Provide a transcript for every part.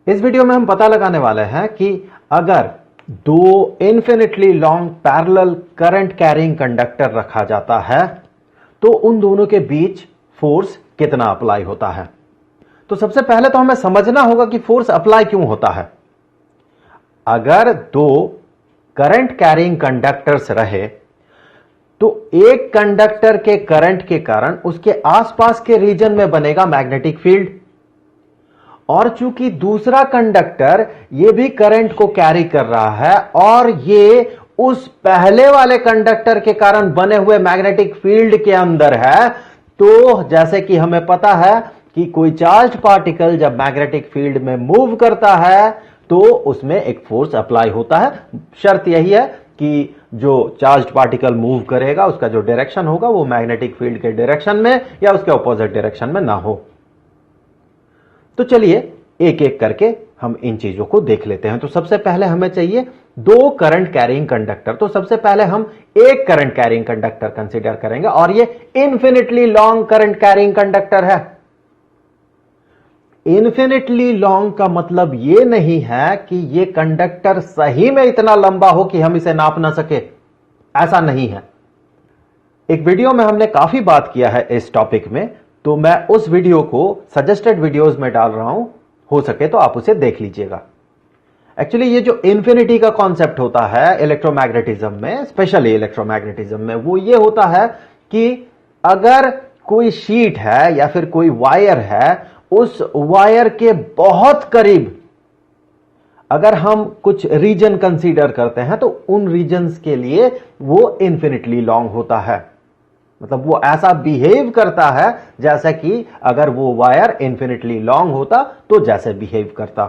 इस वीडियो में हम पता लगाने वाले हैं कि अगर दो infinitely long parallel current carrying conductor रखा जाता है तो उन दोनों के बीच फोर्स कितना अप्लाई होता है। तो सबसे पहले तो हमें समझना होगा कि फोर्स अप्लाई क्यों होता है। अगर दो करंट कैरिंग कंडक्टर्स रहे तो एक कंडक्टर के करंट के कारण उसके आसपास के रीजन में बनेगा मैग्नेटिक फील्ड, और चूंकि दूसरा कंडक्टर ये भी करंट को कैरी कर रहा है और ये उस पहले वाले कंडक्टर के कारण बने हुए मैग्नेटिक फील्ड के अंदर है, तो जैसे कि हमें पता है कि कोई चार्ज पार्टिकल जब मैग्नेटिक फील्ड में मूव करता है तो उसमें एक फोर्स अप्लाई होता है। शर्त यही है कि जो चार्ज पार्टिकल मूव करेगा उसका जो डायरेक्शन होगा वो मैग्नेटिक फील्ड के डायरेक्शन में या उसके ऑपोजिट डायरेक्शन में ना हो। तो चलिए एक एक करके हम इन चीजों को देख लेते हैं। तो सबसे पहले हमें चाहिए दो करंट कैरिंग कंडक्टर। तो सबसे पहले हम एक करंट कैरिंग कंडक्टर कंसीडर करेंगे और ये infinitely long current carrying conductor है। इन्फिनिटली लॉन्ग का मतलब यह नहीं है कि यह कंडक्टर सही में इतना लंबा हो कि हम इसे नाप ना सके, ऐसा नहीं है। एक वीडियो में हमने काफी बात किया है इस टॉपिक में, तो मैं उस वीडियो को सजेस्टेड वीडियोस में डाल रहा हूं, हो सके तो आप उसे देख लीजिएगा। एक्चुअली ये जो इन्फिनिटी का कॉन्सेप्ट होता है इलेक्ट्रोमैग्नेटिज्म में, स्पेशली इलेक्ट्रोमैग्नेटिज्म में, वो ये होता है कि अगर कोई शीट है या फिर कोई वायर है, उस वायर के बहुत करीब अगर हम कुछ रीजन कंसीडर करते हैं तो उन रीजन्स के लिए वो इन्फिनिटली लॉन्ग होता है। मतलब वो ऐसा बिहेव करता है जैसे कि अगर वो वायर इन्फिनिटली लॉन्ग होता तो जैसे बिहेव करता।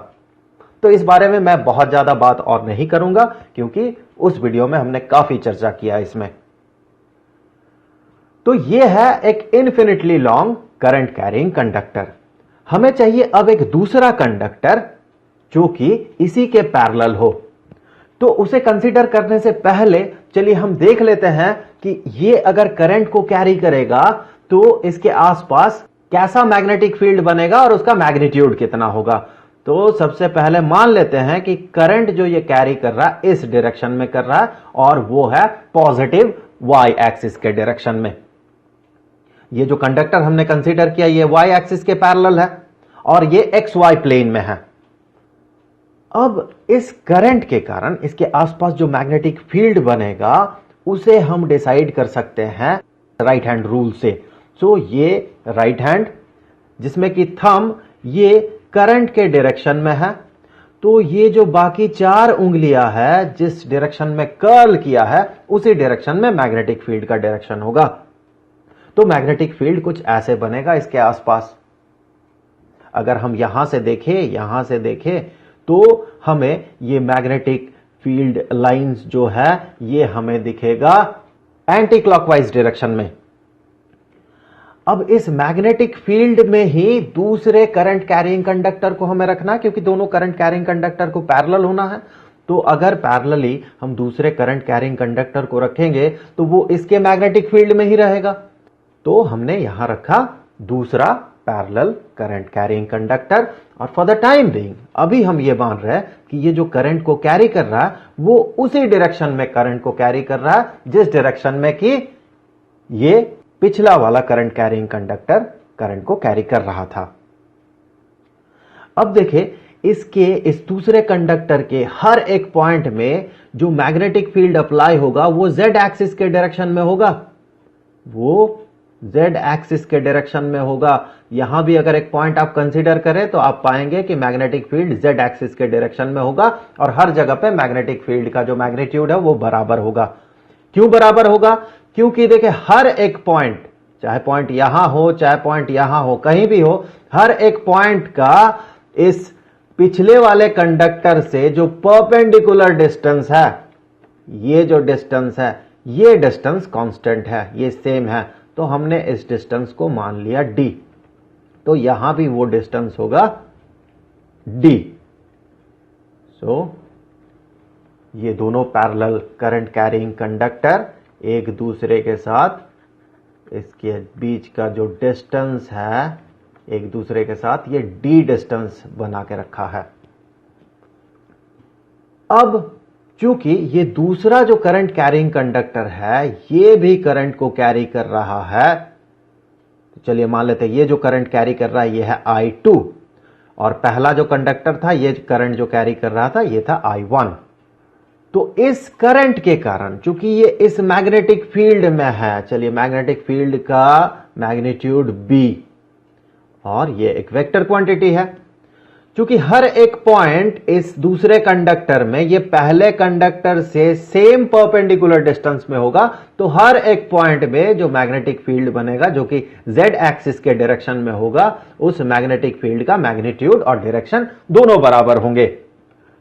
तो इस बारे में मैं बहुत ज्यादा बात और नहीं करूंगा क्योंकि उस वीडियो में हमने काफी चर्चा किया इसमें। तो ये है एक infinitely long current carrying conductor. हमें चाहिए अब एक दूसरा कंडक्टर जो कि इसी के पैरेलल हो। तो उसे कंसीडर करने से पहले चलिए हम देख लेते हैं कि ये अगर करंट को कैरी करेगा तो इसके आसपास कैसा मैग्नेटिक फील्ड बनेगा और उसका मैग्नीट्यूड कितना होगा। तो सबसे पहले मान लेते हैं कि करंट जो ये कैरी कर रहा है इस डायरेक्शन में कर रहा है और वो है पॉजिटिव वाई एक्सिस के डायरेक्शन में। ये जो कंडक्टर हमने कंसीडर किया ये वाई एक्सिस के पैरेलल है और ये एक्स वाई प्लेन में है। अब इस करंट के कारण इसके आसपास जो मैग्नेटिक फील्ड बनेगा उसे हम डिसाइड कर सकते हैं राइट हैंड रूल से। सो ये राइट हैंड जिसमें कि थंब ये करंट के डायरेक्शन में है, तो ये जो बाकी चार उंगलियां है जिस डायरेक्शन में कर्ल किया है उसी डायरेक्शन में मैग्नेटिक फील्ड का डायरेक्शन होगा। तो मैग्नेटिक फील्ड कुछ ऐसे बनेगा इसके आसपास। अगर हम यहां से देखें तो हमें ये मैग्नेटिक फील्ड लाइंस जो है ये हमें दिखेगा एंटी क्लॉकवाइज डायरेक्शन में। अब इस मैग्नेटिक फील्ड में ही दूसरे करंट कैरिंग कंडक्टर को हमें रखना है क्योंकि दोनों करंट कैरिंग कंडक्टर को पैरेलल होना है। तो अगर पैरेलली हम दूसरे करंट कैरिंग कंडक्टर को रखेंगे तो वो इसके मैग्नेटिक फील्ड में ही रहेगा। तो हमने यहां रखा दूसरा पैरेलल करंट कैरिंग कंडक्टर। और फॉर द टाइम बीइंग अभी हम ये मान रहे हैं कि ये जो करंट को कैरी कर रहा है वो उसी डायरेक्शन में करंट को कैरी कर रहा है जिस डायरेक्शन में कि ये पिछला वाला करंट कैरिंग कंडक्टर करंट को कैरी कर रहा था। अब देखिए इसके इस दूसरे कंडक्टर के हर एक पॉइंट में जो मैग्नेटिक फील्ड अप्लाई होगा वो जेड एक्सिस के डायरेक्शन में होगा, वो जेड एक्सिस के डायरेक्शन में होगा। यहां भी अगर एक पॉइंट आप कंसीडर करें तो आप पाएंगे कि मैग्नेटिक फील्ड जेड एक्सिस के डायरेक्शन में होगा और हर जगह पे मैग्नेटिक फील्ड का जो मैग्नीट्यूड है वो बराबर होगा। क्यों बराबर होगा? क्योंकि देखिए हर एक पॉइंट, चाहे पॉइंट यहां हो चाहे पॉइंट यहां हो, कहीं भी हो, हर एक पॉइंट का इस पिछले वाले कंडक्टर से जो परपेंडिकुलर डिस्टेंस है, ये जो डिस्टेंस है ये डिस्टेंस कांस्टेंट है, ये सेम है। तो हमने इस डिस्टेंस को मान लिया d। तो यहां भी वो डिस्टेंस होगा d। ये दोनों पैरेलल करंट कैरिंग कंडक्टर एक दूसरे के साथ इसके बीच का जो डिस्टेंस है एक दूसरे के साथ ये d डिस्टेंस बना के रखा है। अब चूंकि ये दूसरा जो करंट कैरिंग कंडक्टर है ये भी करंट को कैरी कर रहा है, तो चलिए मान लेते हैं ये जो करंट कैरी कर रहा है ये है I2 और पहला जो कंडक्टर था ये करंट जो कैरी कर रहा था ये था I1। तो इस करंट के कारण चूंकि ये इस मैग्नेटिक फील्ड में है, चलिए मैग्नेटिक फील्ड का मैग्नीट्यूड B और ये एक वेक्टर क्वांटिटी है, चूंकि हर एक पॉइंट इस दूसरे कंडक्टर में ये पहले कंडक्टर से सेम परपेंडिकुलर डिस्टेंस में होगा, तो हर एक पॉइंट में जो मैग्नेटिक फील्ड बनेगा जो कि z एक्सिस के डायरेक्शन में होगा उस मैग्नेटिक फील्ड का मैग्नीट्यूड और डायरेक्शन दोनों बराबर होंगे।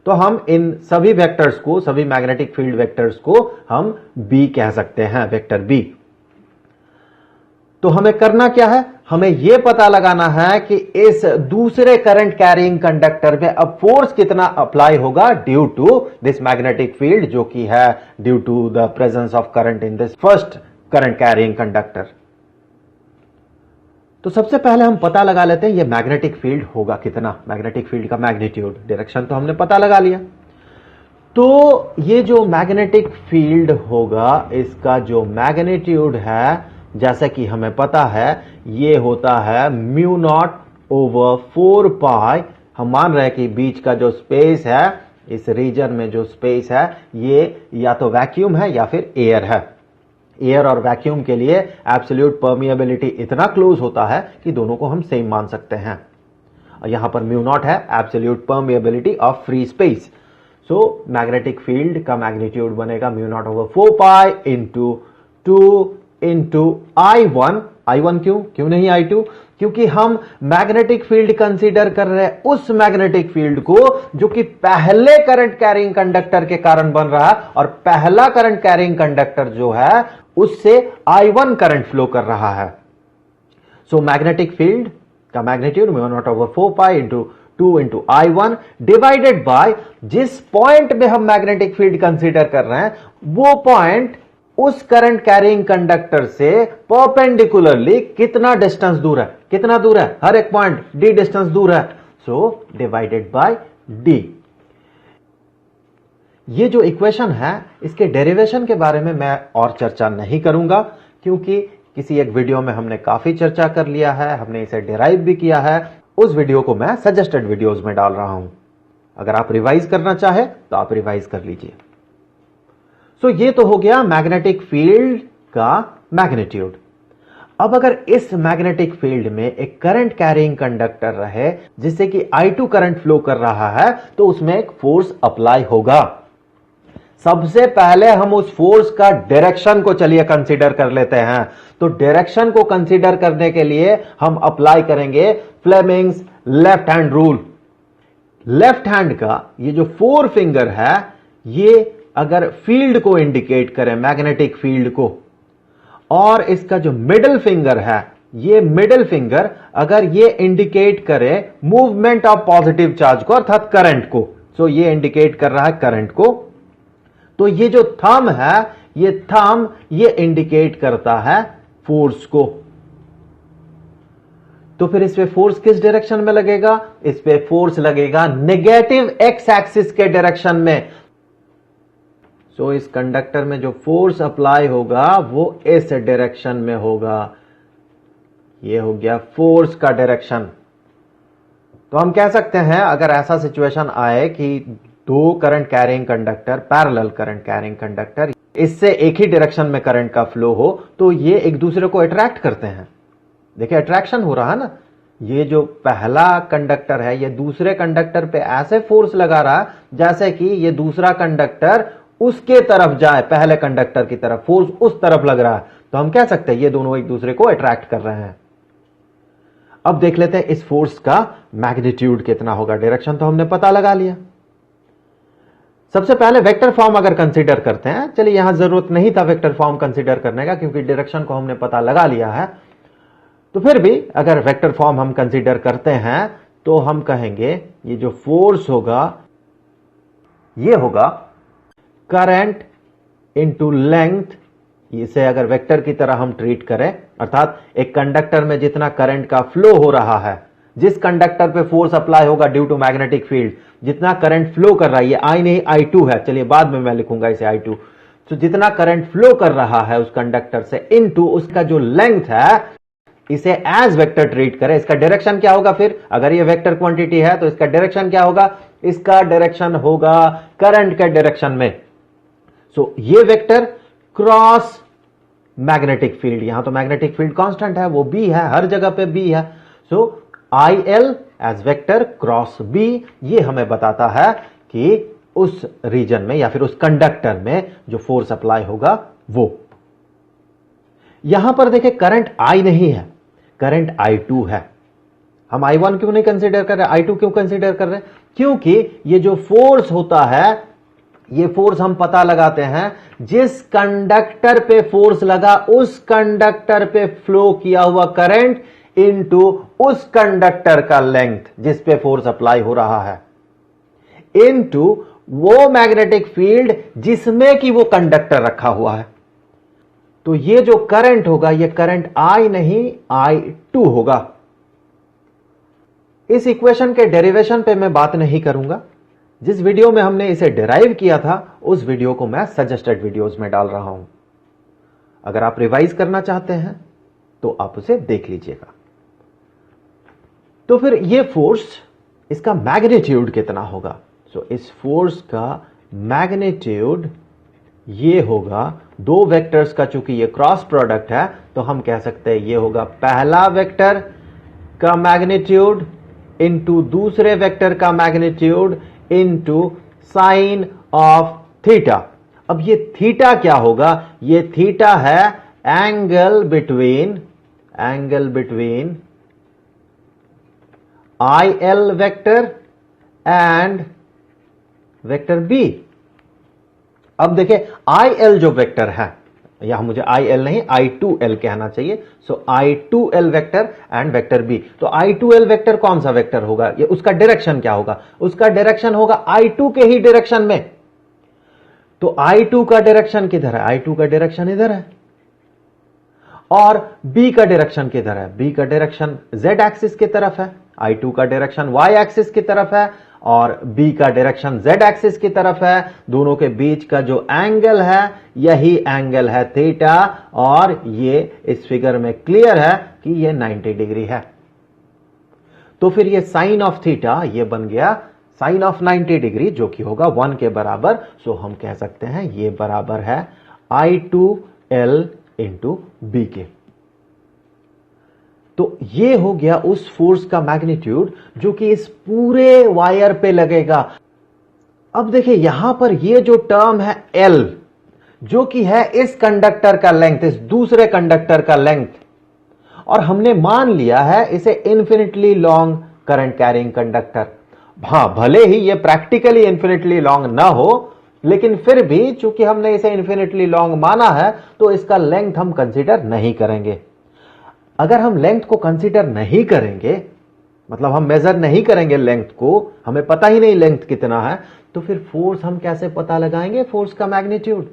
तो हम इन सभी वेक्टर्स को, सभी मैग्नेटिक फील्ड वेक्टर्स को हम B कह सकते हैं, वेक्टर B। तो हमें करना क्या है, हमें यह पता लगाना है कि इस दूसरे करंट कैरिंग कंडक्टर में अब फोर्स कितना अप्लाई होगा due to this magnetic field, जो कि है due to the presence of current in this first current carrying conductor. तो सबसे पहले हम पता लगा लेते हैं ये मैग्नेटिक फील्ड होगा कितना, मैग्नेटिक फील्ड का मैग्नीट्यूड, डायरेक्शन तो हमने पता लगा लिया। तो ये जो मैग्नेटिक फील्ड होगा इसका जो मैग्नीट्यूड है जैसा कि हमें पता है ये होता है म्यू नॉट ओवर 4 पाई। हम मान रहे हैं कि बीच का जो स्पेस है, इस रीजन में जो स्पेस है ये या तो वैक्यूम है या फिर एयर है। एयर और वैक्यूम के लिए एब्सोल्यूट परमिएबिलिटी इतना क्लोज होता है कि दोनों को हम सेम मान सकते हैं। और यहां पर म्यू नॉट है absolute permeability of free space. So magnetic field का मैग्नीट्यूड बनेगा mu naught over 4 pi into 2 into I1 क्यों नहीं I2? क्योंकि हम मैग्नेटिक फील्ड कंसीडर कर रहे हैं उस मैग्नेटिक फील्ड को जो कि पहले करंट कैरिंग कंडक्टर के कारण बन रहा है, और पहला करंट कैरिंग कंडक्टर जो है उससे I1 करंट फ्लो कर रहा है। सो मैग्नेटिक फील्ड का magnitude mu naught over 4 pi into 2 into I1 divided by जिस पॉइंट में हम मैग्नेटिक फील्ड कंसीडर कर रहे हैं वो पॉइंट उस करंट कैरिंग कंडक्टर से परपेंडिकुलरली कितना डिस्टेंस दूर है, कितना दूर है, हर एक पॉइंट d डिस्टेंस दूर है, सो डिवाइडेड बाय d। ये जो इक्वेशन है इसके डेरिवेशन के बारे में मैं और चर्चा नहीं करूंगा, क्योंकि किसी एक वीडियो में हमने काफी चर्चा कर लिया है, हमने इसे डिराइव भी किया है। उस वीडियो को मैं सजेस्टेड वीडियोस में डाल रहा हूं, अगर आप रिवाइज करना चाहे तो आप रिवाइज कर लीजिए। तो ये तो हो गया मैग्नेटिक फील्ड का मैग्नीट्यूड। अब अगर इस मैग्नेटिक फील्ड में एक करंट कैरिंग कंडक्टर रहे जिससे कि I2 करंट फ्लो कर रहा है तो उसमें एक फोर्स अप्लाई होगा। सबसे पहले हम उस फोर्स का डायरेक्शन को चलिए कंसीडर कर लेते हैं। तो डायरेक्शन को कंसीडर करने के लिए हम अप्लाई करेंगे Fleming's left hand rule. Left hand का ये जो 4 फिंगर है ये अगर फील्ड को इंडिकेट करें, मैग्नेटिक फील्ड को, और इसका जो मिडिल फिंगर है ये मिडिल फिंगर अगर ये इंडिकेट करे मूवमेंट ऑफ पॉजिटिव चार्ज को अर्थात करंट को, सो ये इंडिकेट कर रहा है करंट को, तो ये जो थंब है ये थंब ये इंडिकेट करता है फोर्स को। तो फिर इस पे फोर्स किस डायरेक्शन में लगेगा, इस पे फोर्स लगेगा नेगेटिव एक्स एक्सिस के डायरेक्शन में। सो इस कंडक्टर में जो फोर्स अप्लाई होगा वो इस डायरेक्शन में होगा। ये हो गया फोर्स का डायरेक्शन। तो हम कह सकते हैं अगर ऐसा सिचुएशन आए कि 2 current carrying conductor, parallel current carrying conductor, इससे एक ही डायरेक्शन में करंट का फ्लो हो तो ये एक दूसरे को अट्रैक्ट करते हैं। देखिए अट्रैक्शन हो रहा है ना, ये जो पहला कंडक्टर है ये दूसरे कंडक्टर पे ऐसे फोर्स लगा रहा है जैसे कि ये दूसरा कंडक्टर उसके तरफ जाए, पहले कंडक्टर की तरफ, फोर्स उस तरफ लग रहा है। तो हम कह सकते हैं ये दोनों एक दूसरे को अट्रैक्ट कर रहे हैं। अब देख लेते हैं इस फोर्स का मैग्नीट्यूड कितना होगा। डायरेक्शन तो हमने पता लगा लिया। सबसे पहले वेक्टर फॉर्म अगर कंसीडर करते हैं, चलिए यहां जरूरत नहीं था वेक्टर फॉर्म कंसीडर करने का क्योंकि डायरेक्शन को हमने पता लगा लिया है। तो फिर भी अगर वेक्टर फॉर्म हम कंसीडर करते हैं तो हम कहेंगे ये जो फोर्स होगा ये होगा करंट इंटू लेंथ। इसे अगर वेक्टर की तरह हम ट्रीट करें, अर्थात एक कंडक्टर में जितना करंट का फ्लो हो रहा है जिस कंडक्टर पे फोर्स अप्लाई होगा ड्यू टू मैग्नेटिक फील्ड, जितना करंट फ्लो कर रहा है, ये आई नहीं I2 है, चलिए बाद में मैं लिखूंगा इसे I2, तो जितना करंट फ्लो कर रहा है उस कंडक्टर से इनटू उसका जो लेंथ है, इसे एज वेक्टर ट्रीट करें। इसका डायरेक्शन क्या होगा फिर, अगर ये वेक्टर क्वांटिटी है तो इसका डायरेक्शन क्या होगा, इसका डायरेक्शन होगा करंट के डायरेक्शन में। सो ये वेक्टर क्रॉस मैग्नेटिक फील्ड, यहां तो मैग्नेटिक फील्ड कांस्टेंट है, वो बी है, हर जगह पे बी है। So I L as vector cross B, ये हमें बताता है कि उस रीजन में या फिर उस कंडक्टर में जो फोर्स अप्लाई होगा वो। यहां पर देखें करंट आई नहीं है, करंट I2 है। हम I1 क्यों नहीं कंसीडर कर रहे, I2 क्यों कंसीडर कर रहे हैं, क्योंकि ये जो फोर्स होता है, ये फोर्स हम पता लगाते हैं जिस कंडक्टर पे फोर्स लगा उस कंडक्टर पे फ्लो किया हुआ करंट इनटू उस कंडक्टर का लेंथ जिस पे फोर्स अप्लाई हो रहा है, इनटू वो मैग्नेटिक फील्ड जिसमें कि वो कंडक्टर रखा हुआ है। तो ये जो करंट होगा, ये करंट I नहीं I2 होगा। इस इक्वेशन के डेरिवेशन पे मैं बात नहीं करूंगा, जिस वीडियो में हमने इसे डिराइव किया था उस वीडियो को मैं सजेस्टेड वीडियोस में डाल रहा हूं। अगर आप रिवाइज करना चाहते हैं तो आप उसे देख लीजिएगा। तो फिर ये फोर्स, इसका मैग्नीट्यूड कितना होगा, सो इस फोर्स का मैग्नीट्यूड ये होगा, दो वेक्टर्स का चूंकि ये क्रॉस प्रोडक्ट है तो हम कह सकते हैं ये होगा पहला वेक्टर का मैग्नीट्यूड इनटू दूसरे वेक्टर का magnitude into sine of theta. अब ये थीटा क्या होगा, ये थीटा है angle between I L vector and vector B. अब देखिए आई एल जो वेक्टर है, यहां मुझे आई एल नहीं I2L कहना चाहिए, so I2L vector and vector B. तो I2L वेक्टर कौन सा वेक्टर होगा, ये उसका डायरेक्शन क्या होगा, उसका डायरेक्शन होगा I2 के ही डायरेक्शन में। तो I2 का डायरेक्शन किधर है, I2 का डायरेक्शन इधर है, और B का डायरेक्शन किधर है, B का डायरेक्शन Z एक्सिस की तरफ है, I2 का डायरेक्शन Y एक्सिस की तरफ है और B का डायरेक्शन Z एक्सिस की तरफ है। दोनों के बीच का जो एंगल है यही एंगल है थीटा, और ये इस फिगर में क्लियर है कि ये 90 डिग्री है। तो फिर ये साइन ऑफ थीटा ये बन गया साइन ऑफ 90 डिग्री, जो कि होगा 1 के बराबर। सो हम कह सकते हैं ये बराबर है I2L इंटू बी के। तो ये हो गया उस फोर्स का मैग्नीट्यूड जो कि इस पूरे वायर पे लगेगा। अब देखिए यहां पर ये जो टर्म है L, जो कि है इस कंडक्टर का लेंथ, इस दूसरे कंडक्टर का लेंथ, और हमने मान लिया है इसे infinitely long current carrying conductor. हां, भले ही ये प्रैक्टिकली इन्फिनिटली लॉन्ग ना हो, लेकिन फिर भी चूंकि हमने इसे इन्फिनिटली लॉन्ग माना है तो इसका लेंथ हम कंसीडर नहीं करेंगे। अगर हम लेंथ को कंसीडर नहीं करेंगे, मतलब हम मेजर नहीं करेंगे लेंथ को, हमें पता ही नहीं लेंथ कितना है, तो फिर फोर्स हम कैसे पता लगाएंगे, फोर्स का मैग्नीट्यूड।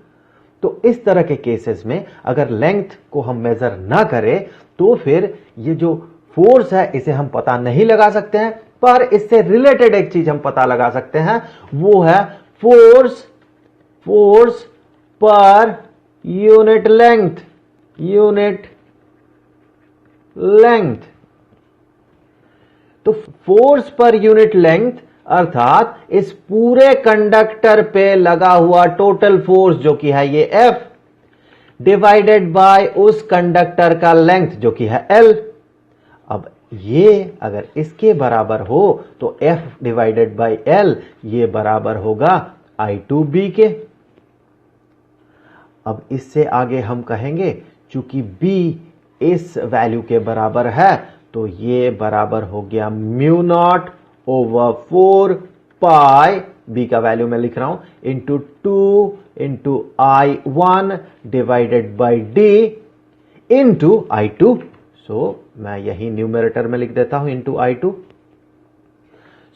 तो इस तरह के केसेस में अगर लेंथ को हम मेजर ना करें तो फिर ये जो फोर्स है इसे हम पता नहीं लगा सकते हैं, पर इससे रिलेटेड एक चीज हम पता लगा सकते हैं, वो है फोर्स पर यूनिट लेंथ। तो फोर्स पर यूनिट लेंथ अर्थात इस पूरे कंडक्टर पे लगा हुआ टोटल फोर्स जो कि है ये F, डिवाइडेड बाय उस कंडक्टर का लेंथ जो कि है L। अब ये अगर इसके बराबर हो तो F डिवाइडेड बाय L ये बराबर होगा I2B के। अब इससे आगे हम कहेंगे चूंकि B इस वैल्यू के बराबर है तो ये बराबर हो गया म्यू नॉट ओवर 4 पाई, बी का वैल्यू मैं लिख रहा हूं, into 2 into I1 divided by D into I2। सो मैं यही न्यूमरेटर में लिख देता हूं इंटू I2।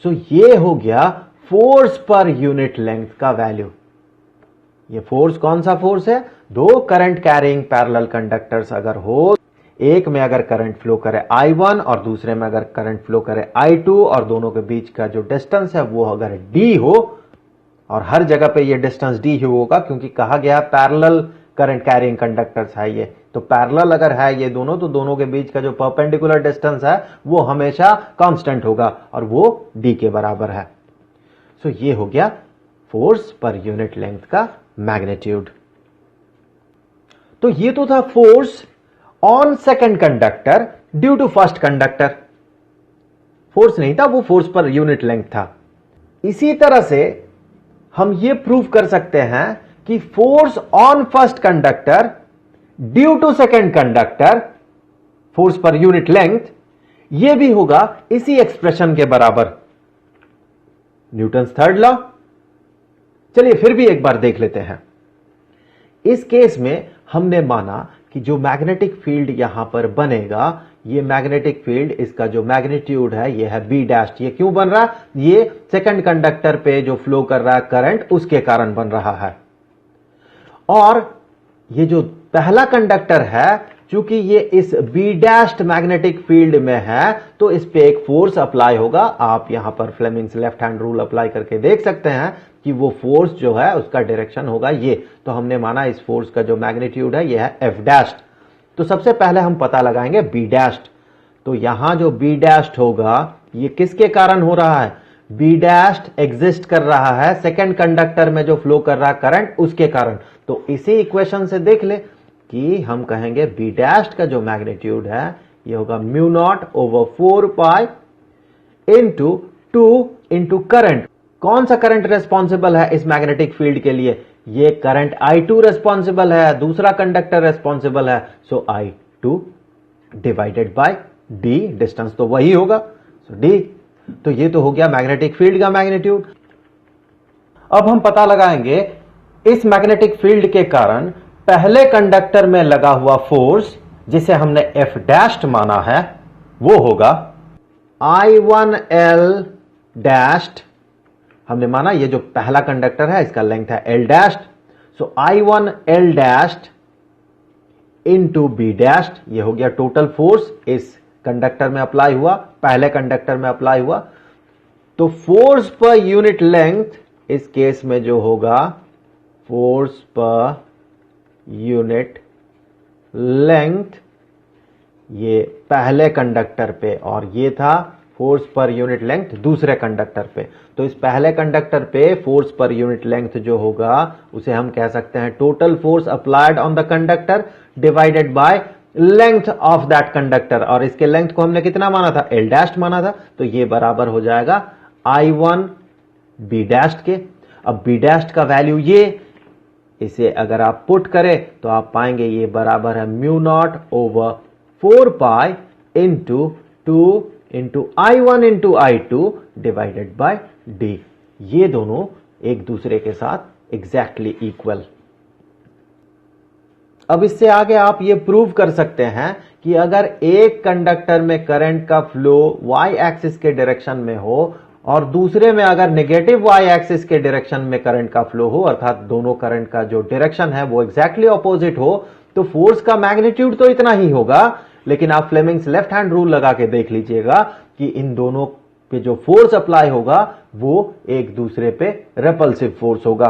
सो ये हो गया फोर्स पर यूनिट लेंथ का वैल्यू। ये फोर्स कौन सा फोर्स है, दो करंट कैरिंग पैरेलल कंडक्टर्स अगर हो, एक में अगर करंट फ्लो करे I1 और दूसरे में अगर करंट फ्लो करे I2 और दोनों के बीच का जो डिस्टेंस है वो अगर D हो, और हर जगह पे ये डिस्टेंस D ही होगा क्योंकि कहा गया पैरेलल करंट कैरिंग कंडक्टर्स है ये, तो पैरेलल अगर है ये दोनों तो दोनों के बीच का जो परपेंडिकुलर डिस्टेंस है वो हमेशा कांस्टेंट होगा और वो D के बराबर है। सो ये हो गया फोर्स पर यूनिट लेंथ का मैग्नीट्यूड। तो ये तो था force on second conductor due to first conductor. Force नहीं था, वो फोर्स पर यूनिट लेंथ था। इसी तरह से हम ये प्रूव कर सकते हैं कि force on first conductor due to second conductor, force per unit length, यह भी होगा इसी एक्सप्रेशन के बराबर, न्यूटन्स थर्ड लॉ। चलिए फिर भी एक बार देख लेते हैं। इस केस में हमने माना कि जो मैग्नेटिक फील्ड यहां पर बनेगा, ये मैग्नेटिक फील्ड, इसका जो मैग्नीट्यूड है ये है बी डैश। ये क्यों बन रहा? ये सेकंड कंडक्टर पे जो फ्लो कर रहा है करंट, उसके कारण बन रहा है। और ये जो पहला कंडक्टर है, चूंकि ये इस बी डैश्ड मैग्नेटिक फील्ड में है, तो इस पे एक फोर्स अप्लाई होगा। आप यहां पर Fleming's left hand rule apply करके देख सकते हैं कि वो फोर्स जो है उसका डायरेक्शन होगा ये। तो हमने माना इस फोर्स का जो मैग्नीट्यूड है ये है एफ डैश्ड। तो सबसे पहले हम पता लगाएंगे बी डैश्ड। तो यहां जो बी डैश्ड होगा ये किसके कारण हो रहा है? बी डैश्ड एग्जिस्ट कर रहा है सेकेंड कंडक्टर में जो फ्लो कर रहा है करंट, उसके कारण। तो इसी इक्वेशन से देख ले कि हम कहेंगे बी डैश्ड का जो मैग्नीट्यूड है ये होगा mu naught over 4 pi into 2 into current. कौन सा करंट रेस्पॉन्सिबल है इस मैग्नेटिक फील्ड के लिए? ये करंट I2 रेस्पॉन्सिबल है, दूसरा कंडक्टर रेस्पॉन्सिबल है। सो I2 divided by D, distance तो वही होगा, सो D। तो ये तो हो गया मैग्नेटिक फील्ड का मैग्नीट्यूड। अब हम पता लगाएंगे इस मैग्नेटिक फील्ड के कारण पहले कंडक्टर में लगा हुआ फोर्स, जिसे हमने F डैश्ड माना है, वो होगा I1L डैश्ड। हमने माना ये जो पहला कंडक्टर है इसका लेंथ है L dashed, so I1L dashed into B dashed. ये हो गया टोटल फोर्स इस कंडक्टर में अप्लाई हुआ, पहले कंडक्टर में अप्लाई हुआ। तो फोर्स पर यूनिट लेंथ इस केस में जो होगा, फोर्स पर यूनिट लेंथ, ये पहले कंडक्टर पे, और ये था फोर्स पर यूनिट लेंथ दूसरे कंडक्टर पे। तो इस पहले कंडक्टर पे फोर्स पर यूनिट लेंथ जो होगा उसे हम कह सकते हैं total force applied on the conductor divided by length of that conductor. और इसके लेंथ को हमने कितना माना था? L डैश्ड माना था। तो ये बराबर हो जाएगा I1 बी डैश्ड के। अब बी डैश्ड का वैल्यू ये, इसे अगर आप पुट करें तो आप पाएंगे ये बराबर है mu naught over 4 pi into 2 into I1 into I2 divided by D। ये दोनों एक दूसरे के साथ एग्जैक्टली इक्वल। अब इससे आगे आप ये प्रूव कर सकते हैं कि अगर एक कंडक्टर में करंट का फ्लो y एक्सिस के डायरेक्शन में हो और दूसरे में अगर नेगेटिव y एक्सिस के डायरेक्शन में करंट का फ्लो हो, अर्थात दोनों करंट का जो डायरेक्शन है वो एग्जैक्टली ऑपोजिट हो, तो फोर्स का मैग्नीट्यूड तो इतना ही होगा। लेकिन आप फ्लेमिंग्स लेफ्ट हैंड रूल लगा के देख लीजिएगा कि इन दोनों पे जो फोर्स अप्लाई होगा वो एक दूसरे पे रेपल्सिव फोर्स होगा।